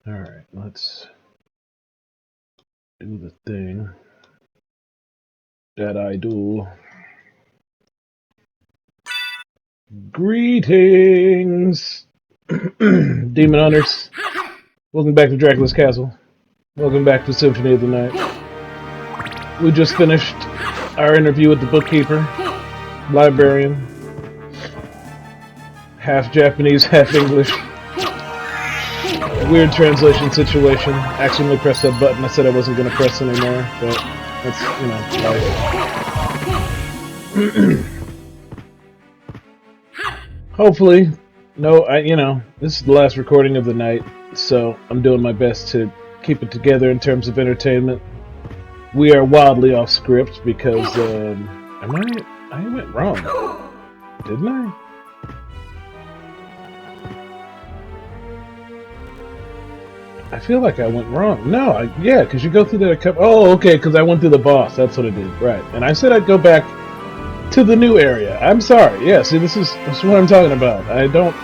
Alright, let's do the thing that I do. Greetings, Demon Hunters. Welcome back to Dracula's Castle. Welcome back to Symphony of the Night. We just finished our interview with the bookkeeper, librarian, half Japanese, half English. Weird translation situation. Accidentally pressed that button. I said I wasn't going to press anymore, but that's, life. Hopefully, this is the last recording of the night, so I'm doing my best to keep it together in terms of entertainment. We are wildly off script because, I went wrong, didn't I? I feel like I went wrong. No, because you go through that oh, okay, because I went through the boss, that's what I did, right. And I said I'd go back to the new area. I'm sorry, yeah, see, this is what I'm talking about. I don't,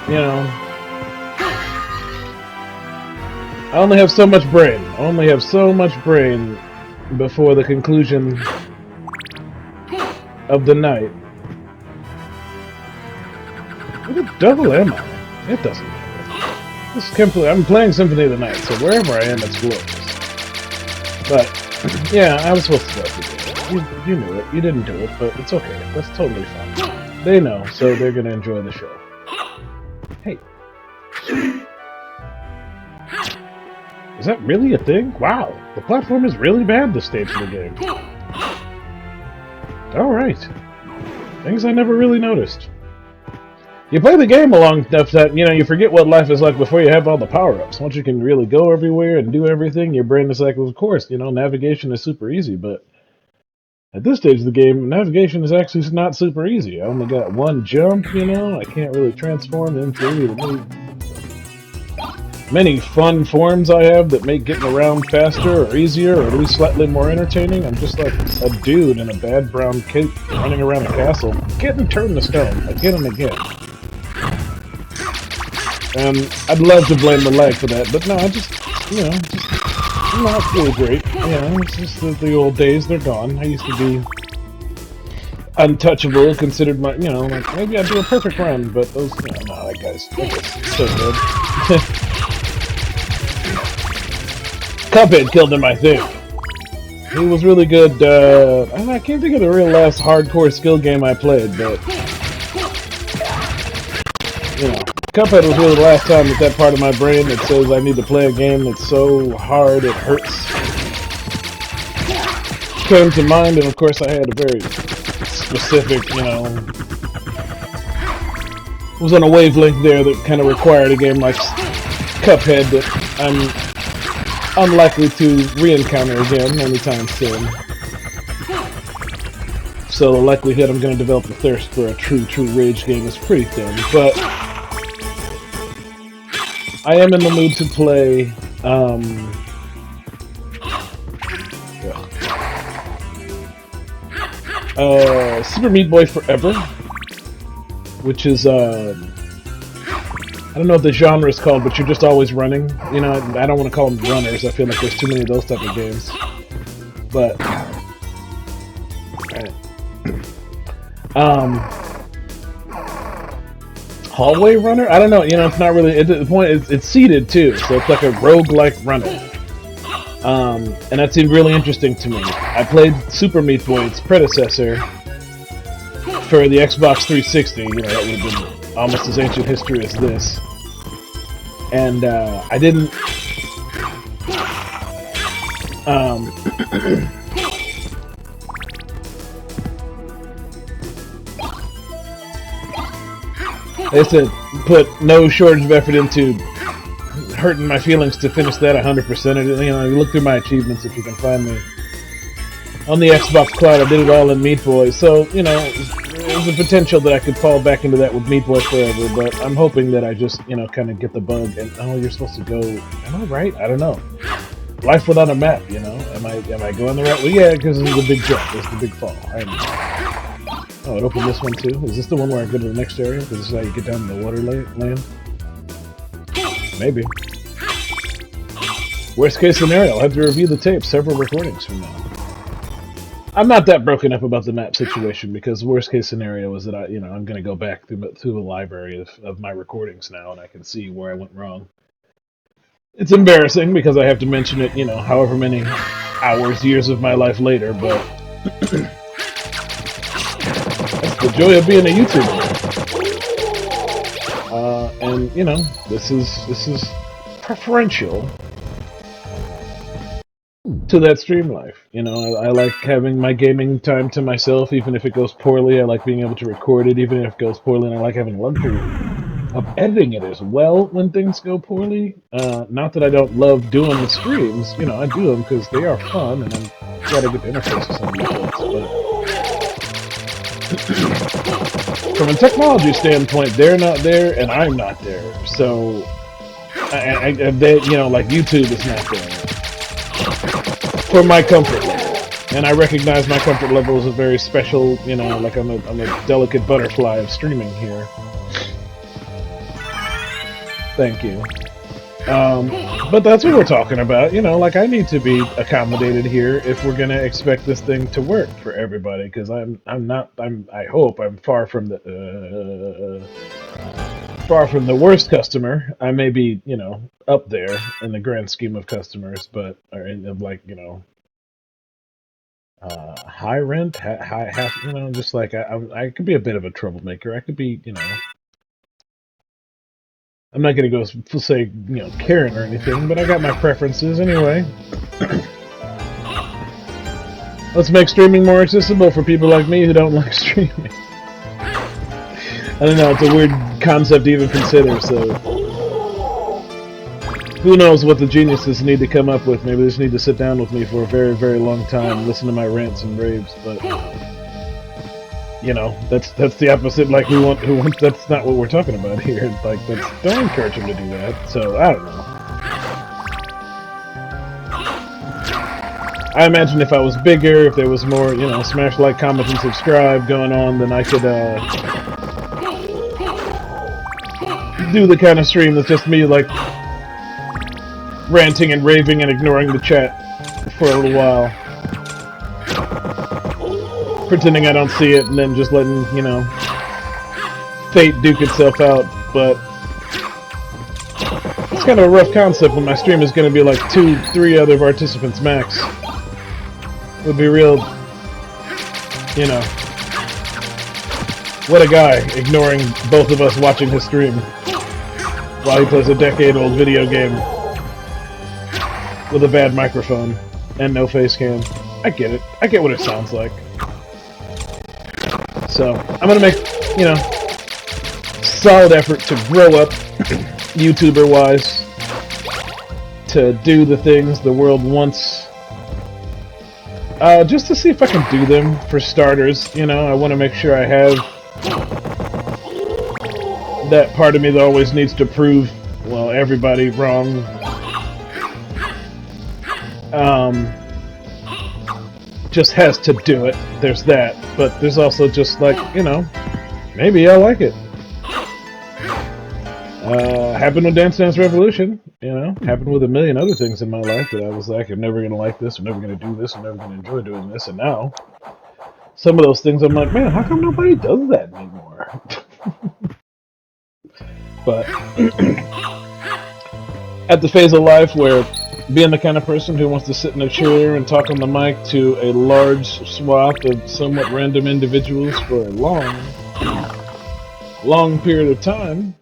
I only have so much brain. I only have so much brain before the conclusion of the night. What the devil am I? It doesn't matter. This is completely, I'm playing Symphony of the Night, so wherever I am, it's glorious. But, yeah, I was supposed to go through it. You knew it. You didn't do it, but it's okay. That's totally fine. They know, so they're gonna enjoy the show. Hey. Is that really a thing? Wow, the platform is really bad this stage of the game. Alright. Things I never really noticed. You play the game long enough that, you forget what life is like before you have all the power-ups. Once you can really go everywhere and do everything, your brain is like, well, of course, navigation is super easy, but at this stage of the game, navigation is actually not super easy. I only got one jump, I can't really transform into the many fun forms I have that make getting around faster or easier or at least slightly more entertaining. I'm just like a dude in a bad brown cape running around a castle, getting turned to stone again and again. And I'd love to blame the lag for that, but no, I just not feel great. It's just the old days, they're gone. I used to be untouchable, considered my, like, maybe I'd do a perfect run, but those, no, that guy's so good. Cuphead killed him, I think. He was really good, I can't think of the real last hardcore skill game I played, but, Cuphead was really the last time that part of my brain that says I need to play a game that's so hard it hurts came to mind, and of course I had a very specific, was on a wavelength there that kind of required a game like Cuphead that I'm unlikely to re-encounter again anytime soon. So the likelihood I'm going to develop a thirst for a true rage game is pretty thin, but I am in the mood to play, Super Meat Boy Forever, which is, I don't know what the genre is called, but you're just always running. I don't want to call them runners, I feel like there's too many of those type of games. But, hallway runner? I don't know, it's not really, at the point, it's seated too, so it's like a roguelike runner. And that seemed really interesting to me. I played Super Meat Boy, its predecessor, for the Xbox 360, that would have been almost as ancient history as this. And, I didn't, I said, put no shortage of effort into hurting my feelings to finish that 100%. You look through my achievements if you can find me. On the Xbox Cloud, I did it all in Meat Boy, so, there's a potential that I could fall back into that with Meat Boy Forever, but I'm hoping that I just, kind of get the bug, and, you're supposed to go, am I right? I don't know. Life without a map, am I going the right way? Yeah, because this is the big jump, this is the big fall. Oh, it opened this one too? Is this the one where I go to the next area? Because this is how you get down to the water land? Maybe. Worst case scenario, I'll have to review the tape several recordings from now. I'm not that broken up about the map situation because worst case scenario is that I'm going to go back through the library of my recordings now and I can see where I went wrong. It's embarrassing because I have to mention it, however many hours, years of my life later, but that's the joy of being a YouTuber. And this is preferential to that stream life. I like having my gaming time to myself, even if it goes poorly. I like being able to record it, even if it goes poorly, and I like having luxury of editing it as well when things go poorly. Not that I don't love doing the streams. I do them because they are fun, and I'm glad I get to interface with some of you folks. But from a technology standpoint, they're not there, and I'm not there. So, like YouTube is not there for my comfort level, and I recognize my comfort level is a very special. Like I'm a delicate butterfly of streaming here. Thank you. But that's what we're talking about. Like I need to be accommodated here if we're gonna expect this thing to work for everybody. Because I hope I'm far from the worst customer. I may be, up there in the grand scheme of customers, but high rent, half, just like I could be a bit of a troublemaker. I could be, I'm not gonna go say, Karen or anything, but I got my preferences anyway. Let's make streaming more accessible for people like me who don't like streaming. I don't know, it's a weird concept to even consider, so... Who knows what the geniuses need to come up with. Maybe they just need to sit down with me for a very, very long time, listen to my rants and raves, but... that's the opposite, like, that's not what we're talking about here. Like, don't encourage him to do that, so, I don't know. I imagine if I was bigger, if there was more, smash like, comment, and subscribe going on, then I could, do the kind of stream that's just me, like, ranting and raving and ignoring the chat for a little while. Pretending I don't see it and then just letting, fate duke itself out, but it's kind of a rough concept when my stream is going to be like 2-3 other participants max. It would be real, what a guy, ignoring both of us watching his stream while he plays a decade-old video game with a bad microphone and no face cam. I get it. I get what it sounds like. So, I'm gonna make, solid effort to grow up, YouTuber-wise, to do the things the world wants. Just to see if I can do them, for starters. I want to make sure I have that part of me that always needs to prove, well, everybody wrong. Just has to do it. There's that. But there's also just like, maybe I like it. Happened with Dance Dance Revolution, happened with a million other things in my life that I was like, I'm never gonna like this, I'm never gonna do this, I'm never gonna enjoy doing this, and now, some of those things I'm like, man, how come nobody does that anymore? But, at the phase of life where being the kind of person who wants to sit in a chair and talk on the mic to a large swath of somewhat random individuals for a long period of time,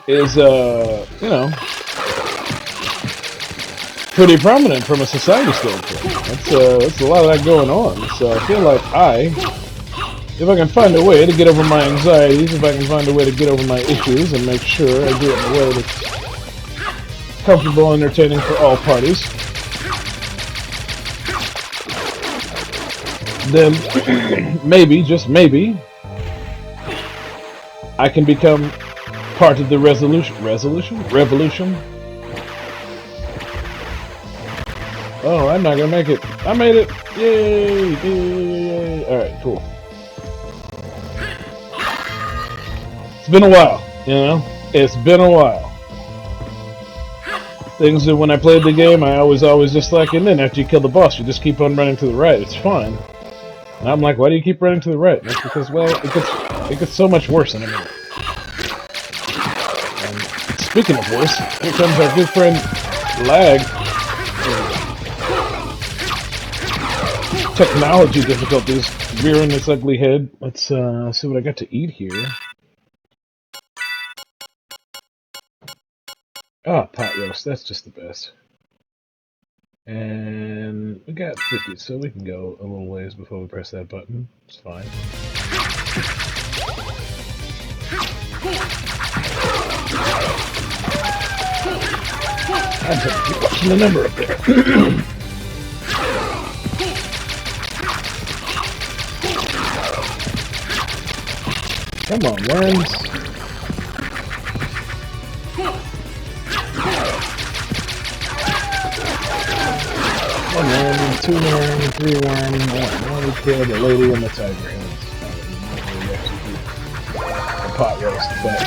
is, pretty prominent from a society standpoint. That's a lot of that going on. So I feel like if I can find a way to get over my anxieties, if I can find a way to get over my issues and make sure I do it in a way that's comfortable and entertaining for all parties, then maybe, just maybe, I can become part of the revolution Oh, I'm not gonna make it. I made it! Yay! Yay! Alright, cool. It's been a while, you know? It's been a while. Things that when I played the game, I always just like, and then after you kill the boss, you just keep on running to the right. It's fine. And I'm like, why do you keep running to the right? And it's because, well, it gets so much worse in a minute. And speaking of worse, here comes our good friend Lag. Technology difficulties rearing its ugly head. Let's see what I got to eat here. Ah, pot roast. That's just the best. And we got 50, so we can go a little ways before we press that button. It's fine. I'm trying to keep watching the number up there. Come on, worms. One worm, two worm, three worm, one. We killed the lady and the tiger heads. Really execute the pot roast, but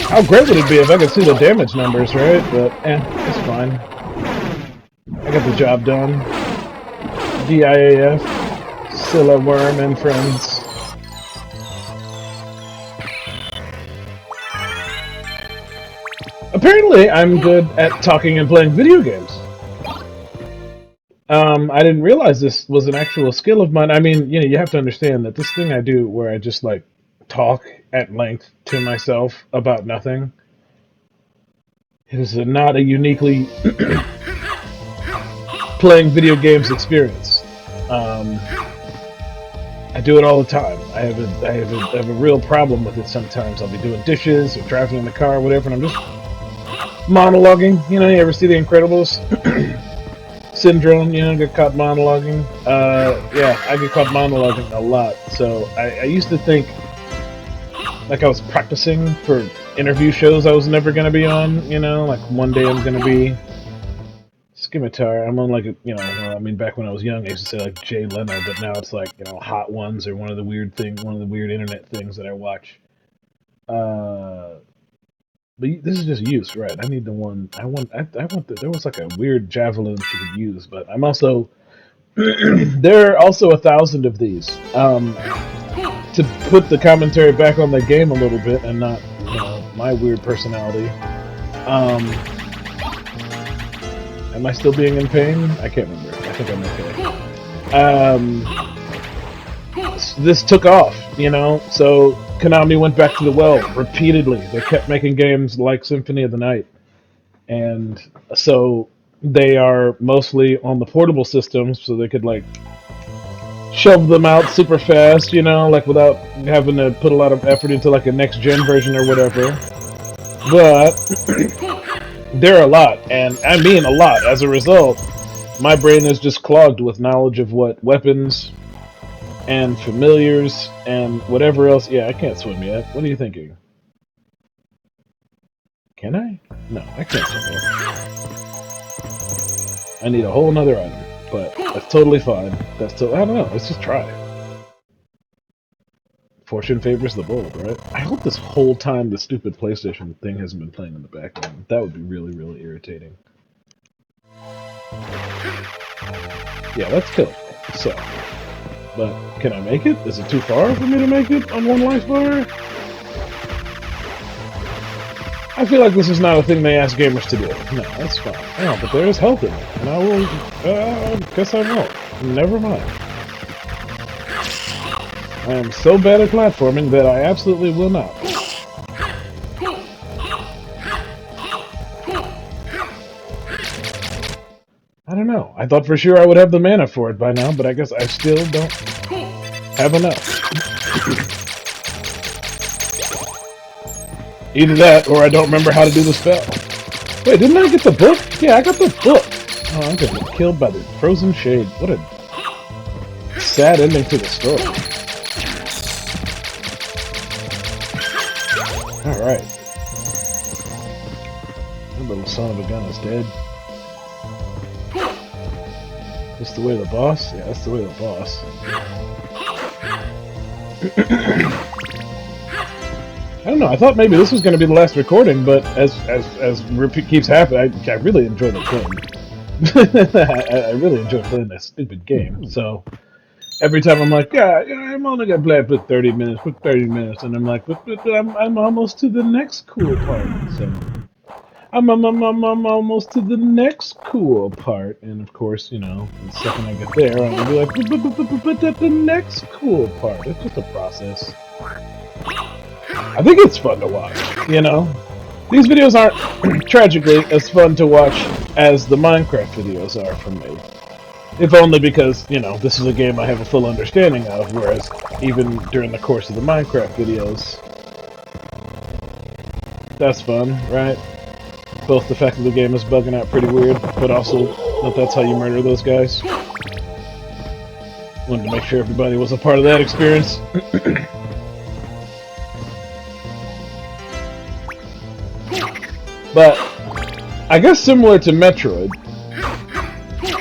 how great would it be if I could see the damage numbers, right? But it's fine. I got the job done. DIAF, Scylla Worm and friends. Apparently, I'm good at talking and playing video games. I didn't realize this was an actual skill of mine. I mean, you know, you have to understand that this thing I do where I just, like, talk at length to myself about nothing, it is not a uniquely playing video games experience. I do it all the time. I have a real problem with it sometimes. I'll be doing dishes or driving in the car or whatever, and I'm just monologuing. You know, you ever see The Incredibles? Syndrome, you know, get caught monologuing. Yeah, I get caught monologuing a lot. So I used to think like I was practicing for interview shows I was never going to be on, you know, like one day I'm going to be Scimitar. I'm on like, you know, well, I mean, back when I was young, I used to say like Jay Leno, but now it's like, you know, Hot Ones or one of the weird internet things that I watch. But this is just use, right? I need the one, I want there was like a weird javelin that you could use, but I'm also, there are also 1,000 of these. To put the commentary back on the game a little bit and not, you know, my weird personality. Am I still being in pain? I can't remember. I think I'm okay. This took off, you know, so Konami went back to the well repeatedly. They kept making games like Symphony of the Night. And so they are mostly on the portable systems, so they could, like, shove them out super fast, you know, like without having to put a lot of effort into like a next gen version or whatever. But there are a lot, and I mean a lot. As a result, my brain is just clogged with knowledge of what weapons and familiars and whatever else. Yeah, I can't swim yet. What are you thinking? Can I? No, I can't swim yet. I need a whole nother item. But that's totally fine. I don't know. Let's just try. Fortune favors the bold, right? I hope this whole time the stupid PlayStation thing hasn't been playing in the background. That would be really, really irritating. Yeah, let's kill it. So, but can I make it? Is it too far for me to make it on one life bar? I feel like this is not a thing they ask gamers to do. No, that's fine. Oh, but there is health in it. And I will... guess I won't. Never mind. I am so bad at platforming that I absolutely will not. I don't know. I thought for sure I would have the mana for it by now, but I guess I still don't have enough. Either that, or I don't remember how to do the spell. Wait, didn't I get the book? Yeah, I got the book! Oh, I'm gonna get killed by the frozen shade. What a sad ending to the story. Alright. That little son of a gun is dead. That's the way the boss? Yeah, that's the way the boss. I don't know, I thought maybe this was going to be the last recording, but as repeat keeps happening, I really enjoy the game. I really enjoy playing that stupid game, so every time I'm like, yeah, I'm only going to play it for 30 minutes, and I'm like, but I'm almost to the next cool part, so... I'm almost to the next cool part, and of course, you know, the second I get there, I'm gonna be like, but that's the next cool part. It's just a process. I think it's fun to watch, you know? These videos aren't, tragically, as fun to watch as the Minecraft videos are for me. If only because, you know, this is a game I have a full understanding of, whereas even during the course of the Minecraft videos, that's fun, right? Both the fact that the game is bugging out pretty weird, but also that that's how you murder those guys. Wanted to make sure everybody was a part of that experience. But I guess similar to Metroid,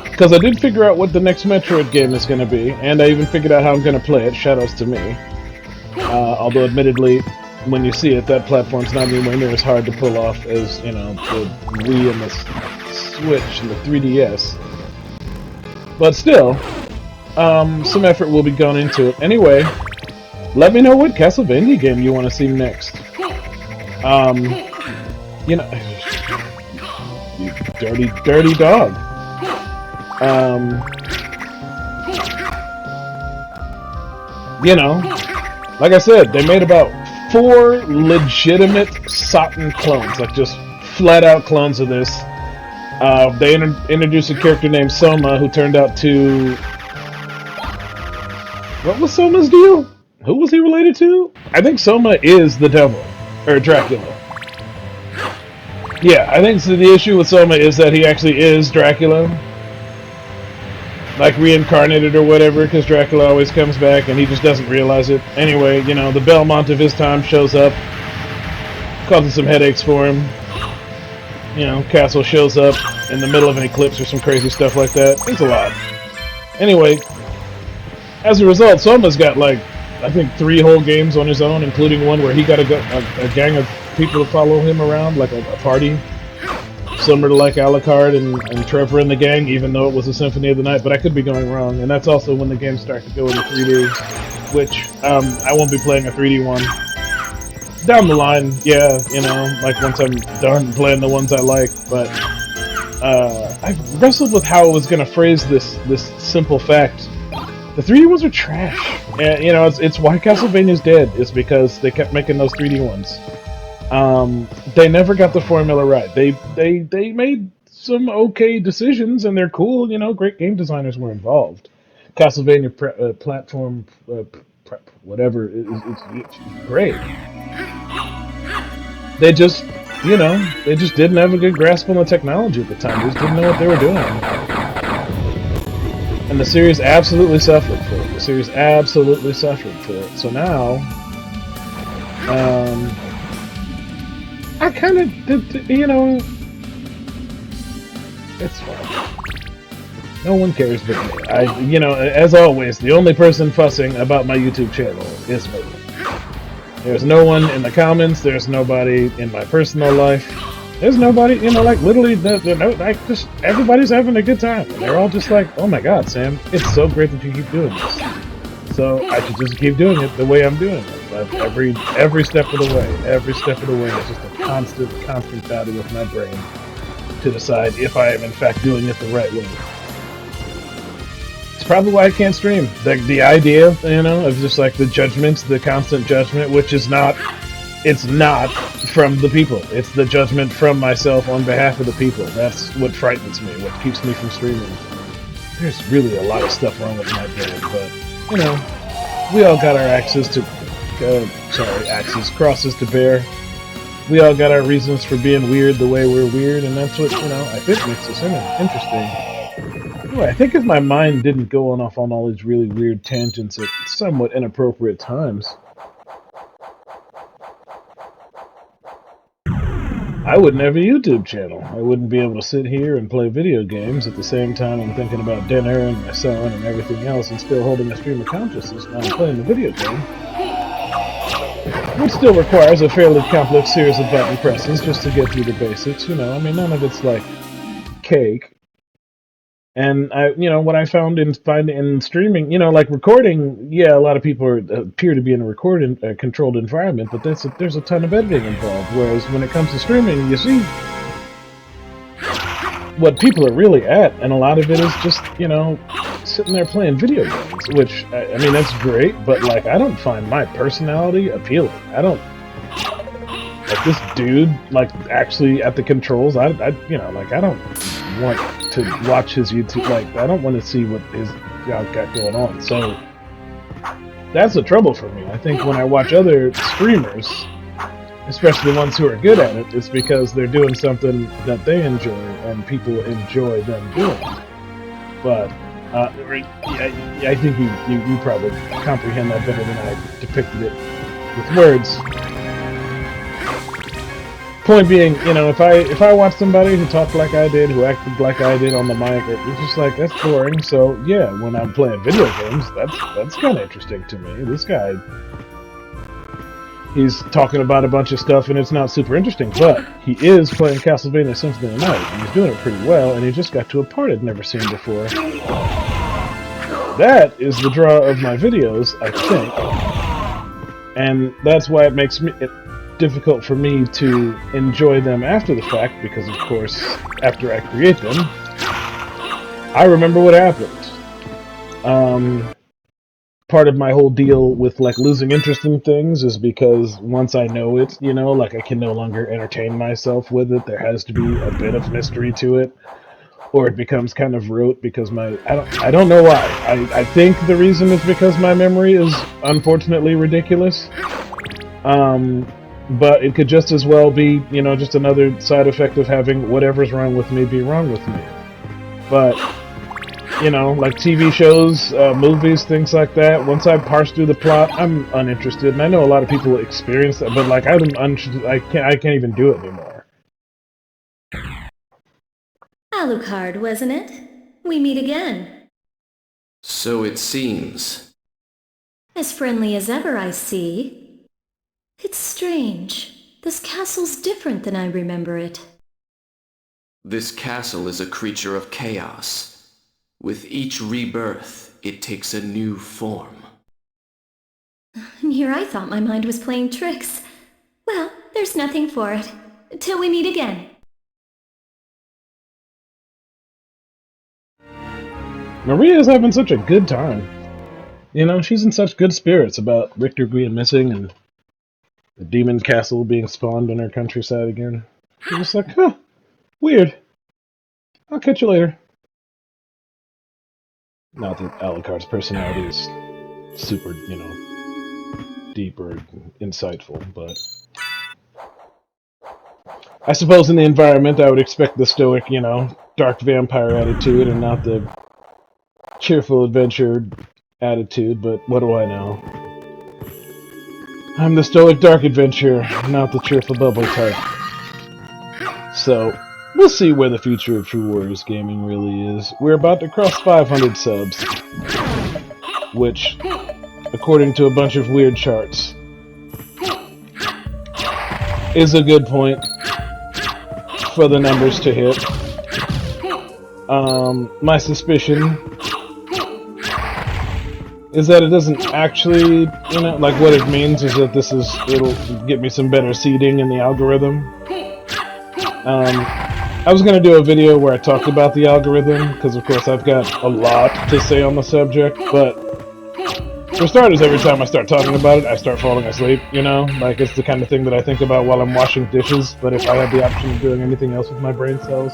because I did figure out what the next Metroid game is going to be, and I even figured out how I'm going to play it. Shoutouts to me. Although admittedly, when you see it, that platform's not anywhere near as hard to pull off as, you know, the Wii and the Switch and the 3DS. But still, some effort will be gone into it. Anyway, let me know what Castlevania game you want to see next. You know, you dirty dog. You know, like I said, they made about 4 legitimate SOTN clones, like just flat-out clones of this. They introduced a character named Soma, who turned out to... What was Soma's deal? Who was he related to? I think Soma is the devil, or Dracula. Yeah, I think so. The issue with Soma is that he actually is Dracula. Like reincarnated or whatever, because Dracula always comes back and he just doesn't realize it. Anyway, you know, the Belmont of his time shows up, causing some headaches for him. You know, Castle shows up in the middle of an eclipse or some crazy stuff like that. It's a lot. Anyway, as a result, Soma's got like, I think 3 whole games on his own, including one where he got a gang of people to follow him around, like a party. Similar to like Alucard and Trevor and the gang, even though it was a Symphony of the Night, but I could be going wrong. And that's also when the games start to go into 3D, which I won't be playing a 3D one. Down the line, yeah, you know, like once I'm done playing the ones I like, but I wrestled with how I was going to phrase this simple fact. The 3D ones are trash. And, you know, it's why Castlevania's dead, is because they kept making those 3D ones. They never got the formula right. They made some okay decisions, and they're cool. You know, great game designers were involved. Castlevania platform, whatever, it's great. They just, you know, they just didn't have a good grasp on the technology at the time. They just didn't know what they were doing. And the series absolutely suffered for it. The series absolutely suffered for it. So now, I kind of, you know, it's fine. No one cares but me. You know, as always, the only person fussing about my YouTube channel is me. There's no one in the comments, there's nobody in my personal life, there's nobody, you know, like, literally, like, just, everybody's having a good time. And they're all just like, oh my god, Sam, it's so great that you keep doing this. So, I should just keep doing it the way I'm doing it. But every step of the way, is just a constant battle with my brain to decide if I am in fact doing it the right way. It's probably why I can't stream. The idea, you know, of just like the judgments, the constant judgment, which is not, it's not from the people. It's the judgment from myself on behalf of the people. That's what frightens me, what keeps me from streaming. There's really a lot of stuff wrong with my brain, but, you know, we all got our crosses to bear. We all got our reasons for being weird the way we're weird, and that's what, you know, I think makes us interesting. Anyway, I think if my mind didn't go off on all these really weird tangents at somewhat inappropriate times, I wouldn't have a YouTube channel. I wouldn't be able to sit here and play video games at the same time I'm thinking about dinner and my son and everything else and still holding a stream of consciousness while I'm playing the video game. Which still requires a fairly complex series of button presses just to get through the basics, you know. I mean, none of it's like cake. And what I found in streaming, like recording, yeah, a lot of people appear to be in a controlled environment, but there's a ton of editing involved. Whereas when it comes to streaming, you see what people are really at, and a lot of it is just, sitting there playing video games, which, I mean, that's great, but, like, I don't find my personality appealing. I don't, like, this dude, like, actually at the controls, I don't want to watch his YouTube, like, I don't want to see what his got going on, so that's the trouble for me. I think when I watch other streamers, especially the ones who are good at it, it's because they're doing something that they enjoy, and people enjoy them doing it. But, I think you probably comprehend that better than I depicted it with words. Point being, if I watch somebody who talked like I did, who acted like I did on the mic, it's just like, that's boring. So, yeah, when I'm playing video games, that's kind of interesting to me. This guy, he's talking about a bunch of stuff, and it's not super interesting, but he is playing Castlevania Symphony of the Night, and he's doing it pretty well, and he just got to a part I'd never seen before. That is the draw of my videos, I think, and that's why it makes it difficult for me to enjoy them after the fact, because, of course, after I create them, I remember what happened. Part of my whole deal with, like, losing interest in things is because once I know it, like, I can no longer entertain myself with it. There has to be a bit of mystery to it, or it becomes kind of rote because I don't know why. I think the reason is because my memory is unfortunately ridiculous. But it could just as well be, just another side effect of having whatever's wrong with me be wrong with me. But like TV shows, movies, things like that, once I parse through the plot, I'm uninterested. And I know a lot of people experience that, but, like, I can't even do it anymore. Alucard, wasn't it? We meet again. So it seems. As friendly as ever, I see. It's strange. This castle's different than I remember it. This castle is a creature of chaos. With each rebirth, it takes a new form. And here I thought my mind was playing tricks. Well, there's nothing for it. Till we meet again. Maria's having such a good time. She's in such good spirits about Richter being missing and the demon castle being spawned in her countryside again. She's just like, huh, weird. I'll catch you later. Not that Alucard's personality is super, deep or insightful, but I suppose in the environment I would expect the stoic, dark vampire attitude and not the cheerful adventure attitude, but what do I know? I'm the stoic dark adventurer, not the cheerful bubbly type. So, we'll see where the future of True Warriors Gaming really is. We're about to cross 500 subs, which, according to a bunch of weird charts, is a good point for the numbers to hit. My suspicion is that it doesn't actually, like, what it means is that it'll get me some better seeding in the algorithm. I was going to do a video where I talked about the algorithm, because of course I've got a lot to say on the subject, but for starters, every time I start talking about it, I start falling asleep, Like, it's the kind of thing that I think about while I'm washing dishes, but if I had the option of doing anything else with my brain cells,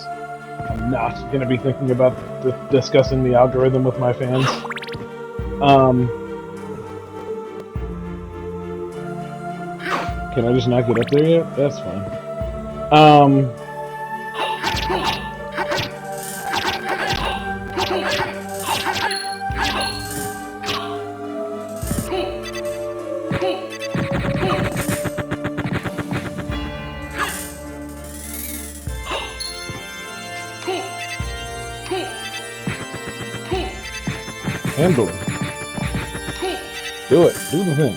I'm not going to be thinking about discussing the algorithm with my fans. Can I just not get up there yet? That's fine. Handle him. Do it. Do the thing.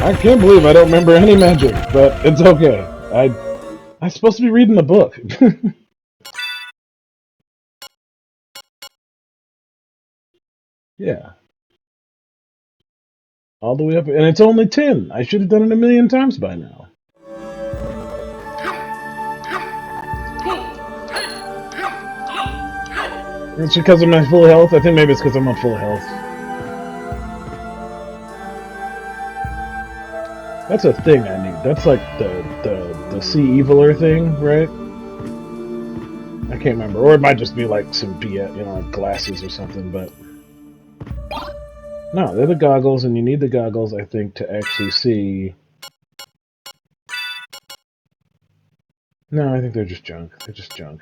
I can't believe I don't remember any magic, but it's okay. I'm supposed to be reading the book. Yeah. All the way up, and it's only 10. I should have done it a million times by now. It's because of my full health? I think maybe it's because I'm on full health. That's a thing I need. That's like the see eviler thing, right? I can't remember. Or it might just be like some BS, you know, like glasses or something, but... No, they're the goggles, and you need the goggles, I think, to actually see... No, I think they're just junk. They're just junk.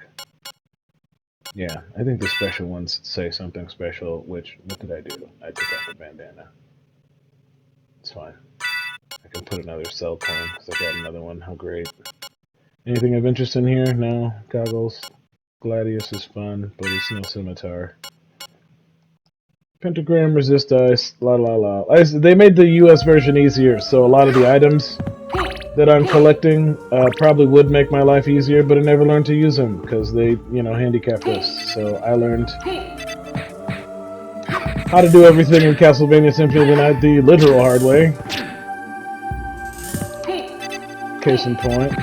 Yeah, I think the special ones say something special, which, what did I do? I took off the bandana. It's fine. I can put another cell cone, because I got another one. How great. Anything of interest in here? No? Goggles? Gladius is fun, but it's no scimitar. Pentagram, resist ice, la la la. They made the US version easier, so a lot of the items that I'm collecting probably would make my life easier, but I never learned to use them, because they, you know, handicapped us. So I learned how to do everything in Castlevania Symphony of the Night the literal hard way. Case in point.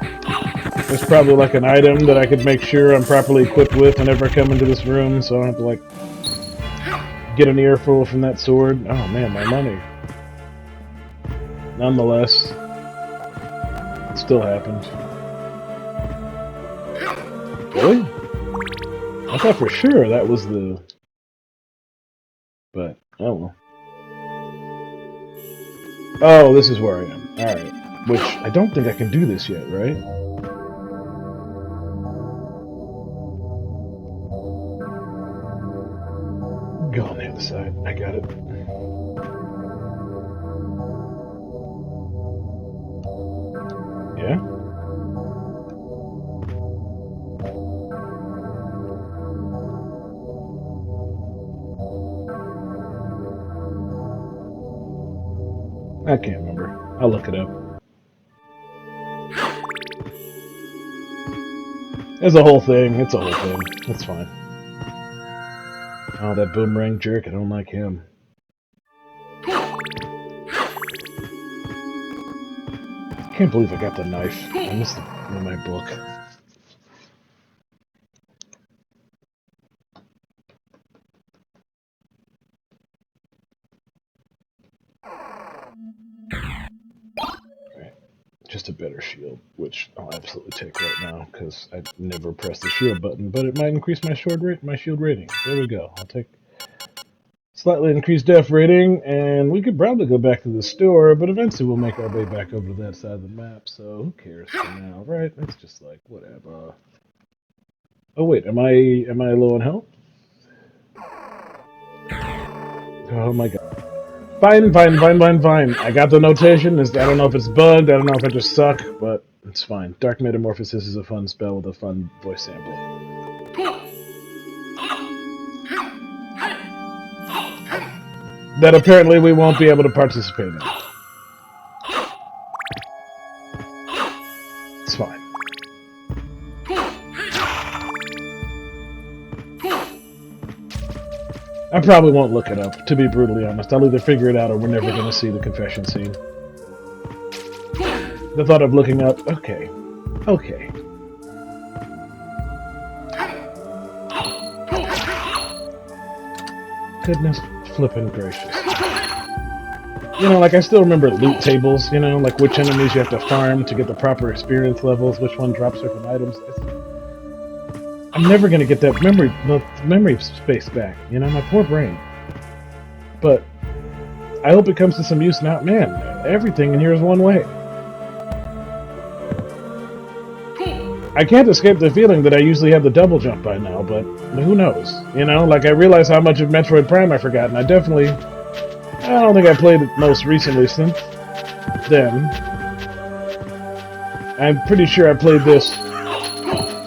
There's probably like an item that I could make sure I'm properly equipped with whenever I come into this room, so I don't have to like get an earful from that sword. Oh man, my money. Nonetheless, it still happened. Really? I thought for sure that was the... But, oh well. Oh, this is where I am. Alright. Which, I don't think I can do this yet, right? Go on the other side. I got it. Yeah? I can't remember. I'll look it up. It's a whole thing. It's a whole thing. It's fine. Oh, that boomerang jerk. I don't like him. I can't believe I got the knife. I missed it in my book. Right. Just a better shield, which I'll absolutely take right now, because I never press the shield button, but it might increase my shield rating. There we go. I'll take slightly increased def rating, and we could probably go back to the store, but eventually we'll make our way back over to that side of the map, so who cares for now, right? It's just like, whatever. Oh wait, am I low on health? Oh my god. Fine. I got the notation. I don't know if it's bugged, I don't know if I just suck, but it's fine. Dark Metamorphosis is a fun spell with a fun voice sample. That apparently we won't be able to participate in. It's fine. I probably won't look it up, to be brutally honest. I'll either figure it out or we're never going to see the confession scene. The thought of looking up... Okay. Goodness flippin' gracious. You know, like, I still remember loot tables, you know, like which enemies you have to farm to get the proper experience levels, which one drops certain items. I'm never gonna get that memory space back, you know, my poor brain. But I hope it comes to some use now. Man, everything in here is one way. I can't escape the feeling that I usually have the double jump by now, but who knows? You know, like I realize how much of Metroid Prime I forgot, and I don't think I played it most recently since then. I'm pretty sure I played this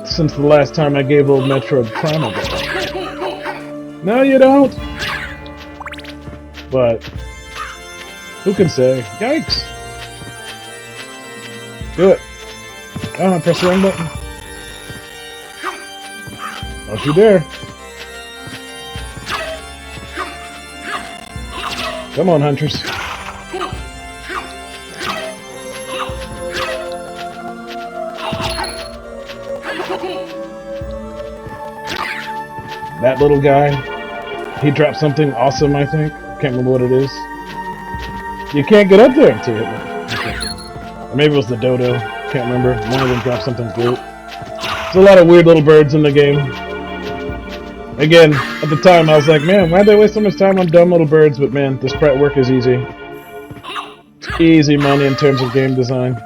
since the last time I gave old Metroid Prime a go. No, you don't! But, who can say? Yikes! Do it! Oh, press the wrong button. Don't you dare! Come on, hunters. That little guy, he dropped something awesome, I think. Can't remember what it is. You can't get up there until it. Or maybe it was the dodo. Can't remember. One of them dropped something great. There's a lot of weird little birds in the game. Again, at the time I was like, man, why'd they waste so much time on dumb little birds? But man, this sprite work is easy. Easy money in terms of game design.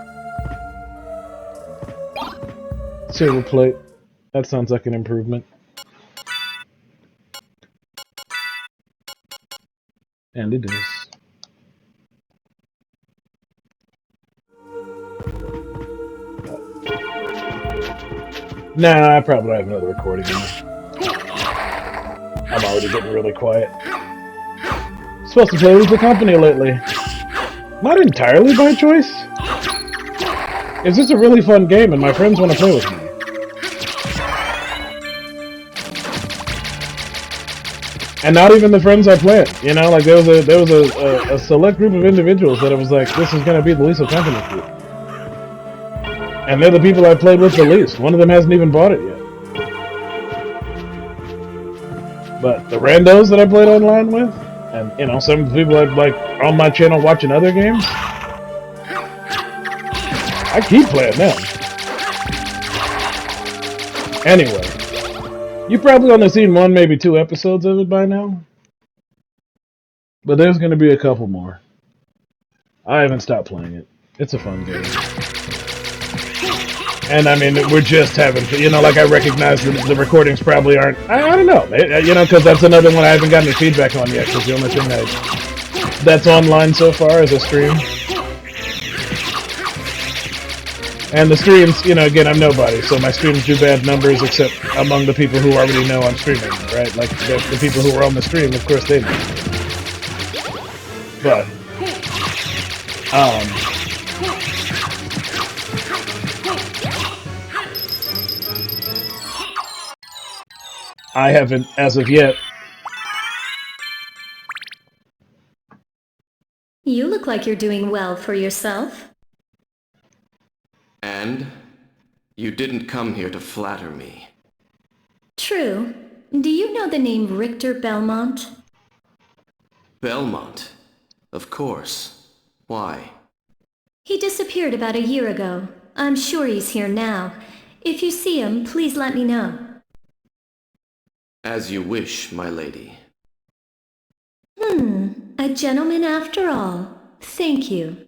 Silver plate. That sounds like an improvement. And it is. Nah, I probably have another recording in there. I'm already getting really quiet. Supposed to play with the company lately. Not entirely by choice. It's just a really fun game and my friends want to play with me. And not even the friends I play it. You know, like there was a select group of individuals that I was like, this is gonna be the Lisa company group. And they're the people I played with the least. One of them hasn't even bought it yet. But the randos that I played online with, and you know, some of the people I like on my channel watching other games, I keep playing them. Anyway, you've probably only seen one, maybe 2 episodes of it by now. But there's going to be a couple more. I haven't stopped playing it. It's a fun game. And I mean, we're just having, you know, like I recognize that the recordings probably aren't, I don't know, you know, because that's another one I haven't gotten any feedback on yet, because the only thing that's online so far is a stream. And the streams, you know, again, I'm nobody, so my streams do bad numbers, except among the people who already know I'm streaming, right? Like, the people who are on the stream, of course, they know. But, I haven't, as of yet. You look like you're doing well for yourself. And? You didn't come here to flatter me. True. Do you know the name Richter Belmont? Belmont? Of course. Why? He disappeared about a year ago. I'm sure he's here now. If you see him, please let me know. As you wish, my lady. A gentleman after all. Thank you.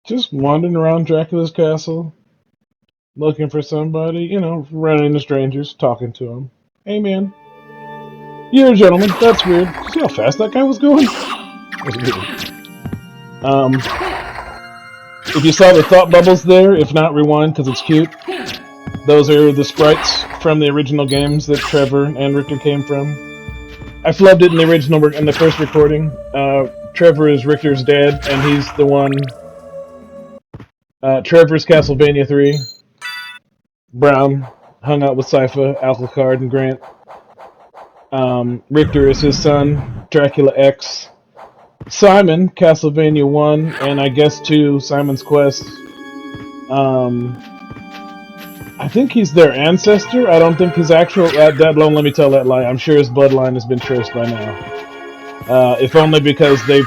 Just wandering around Dracula's castle, looking for somebody, you know, running into strangers, talking to them. Hey, man. You're a gentleman. That's weird. See how fast that guy was going? That's weird. If you saw the thought bubbles there, if not, rewind, because it's cute. Those are the sprites from the original games that Trevor and Richter came from. I flubbed it in the original, in the first recording. Trevor is Richter's dad, and he's the one... Trevor's Castlevania 3. Brown hung out with Sypha, Alcacard, and Grant. Richter is his son, Dracula X. Simon, Castlevania 1, and I guess 2, Simon's Quest. I think he's their ancestor. I don't think his actual... let me tell that lie. I'm sure his bloodline has been traced by now. If only because they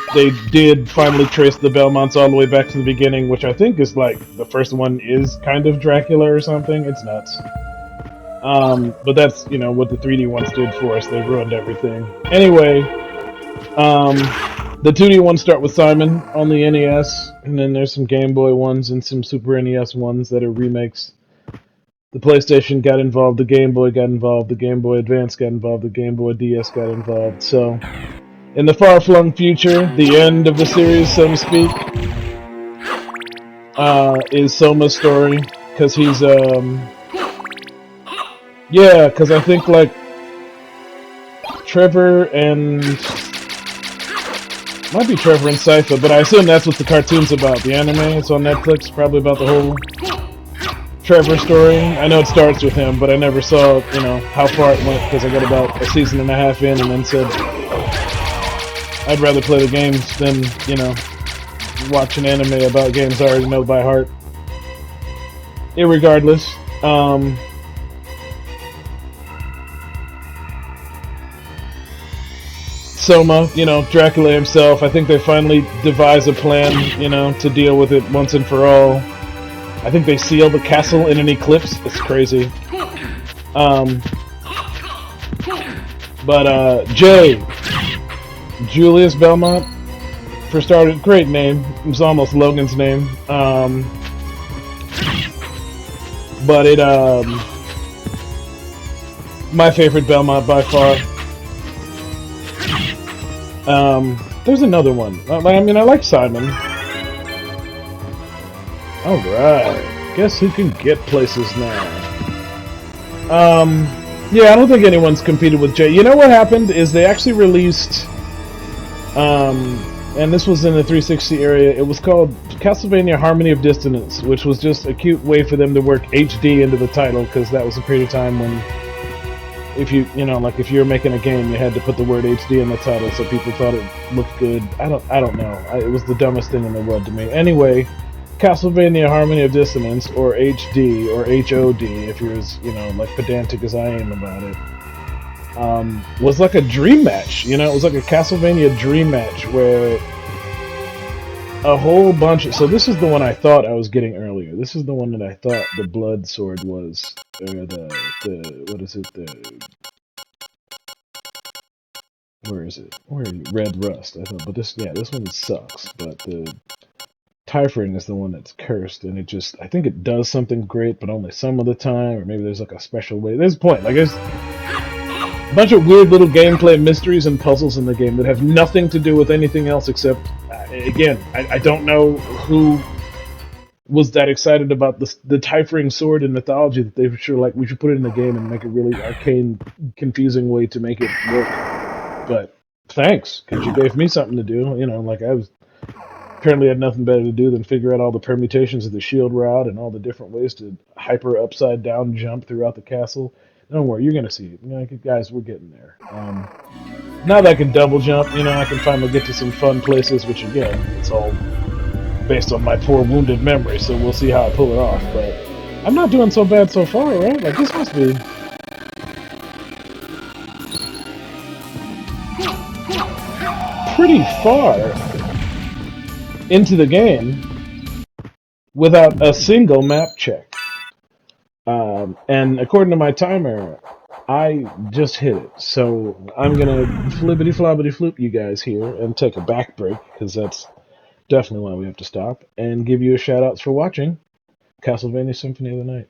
did finally trace the Belmonts all the way back to the beginning, which I think is like, the first one is kind of Dracula or something. It's nuts. But that's, you know, what the 3D ones did for us. They ruined everything. Anyway, the 2D ones start with Simon on the NES, and then there's some Game Boy ones and some Super NES ones that are remakes. The PlayStation got involved, the Game Boy got involved, the Game Boy Advance got involved, the Game Boy DS got involved, so... In the far-flung future, the end of the series, so to speak, is Soma's story, because he's, yeah, because I think, like, Trevor and... Might be Trevor and Sypha, but I assume that's what the cartoon's about. The anime, it's on Netflix, probably about the whole Trevor story. I know it starts with him, but I never saw, you know, how far it went, because I got about a season and a half in and then said I'd rather play the games than, you know, watch an anime about games I already know by heart. Irregardless, Soma, you know, Dracula himself, I think they finally devise a plan, you know, to deal with it once and for all. I think they seal the castle in an eclipse. It's crazy. Jay, Julius Belmont, for starters, great name. It was almost Logan's name. My favorite Belmont by far. There's another one. I mean, I like Simon. Alright. Guess who can get places now? Yeah, I don't think anyone's competed with Jay. You know what happened is they actually released, and this was in the 360 area, it was called Castlevania Harmony of Dissonance, which was just a cute way for them to work HD into the title, because that was a period of time when if you know, like if you were making a game, you had to put the word HD in the title so people thought it looked good. I don't know. It was the dumbest thing in the world to me. Anyway, Castlevania Harmony of Dissonance, or HD, or HOD, if you're as, you know, like pedantic as I am about it, was like a dream match. You know, it was like a Castlevania dream match where a whole bunch of... So this is the one I thought I was getting earlier. This is the one that I thought the Blood Sword was, or what is it, where is it? Where are you? Red Rust, I thought, but this one sucks, but the Typhering is the one that's cursed, and it just, I think it does something great, but only some of the time, or maybe there's like a special way. There's a point, like there's a bunch of weird little gameplay mysteries and puzzles in the game that have nothing to do with anything else except, again, I don't know who was that excited about the Typhering sword in mythology that they were sure like, we should put it in the game and make a really arcane, confusing way to make it work. But thanks, because you gave me something to do. You know, like I was apparently had nothing better to do than figure out all the permutations of the shield rod and all the different ways to hyper upside down jump throughout the castle. Don't worry, you're gonna see it. You know, guys, we're getting there. Now that I can double jump, you know, I can finally get to some fun places, which again, it's all based on my poor wounded memory, so we'll see how I pull it off. But I'm not doing so bad so far, right? Like this must be pretty far into the game without a single map check. And according to my timer, I just hit it. So I'm gonna flippity floppity floop you guys here and take a back break, because that's definitely why we have to stop, and give you a shout outs for watching Castlevania Symphony of the Night.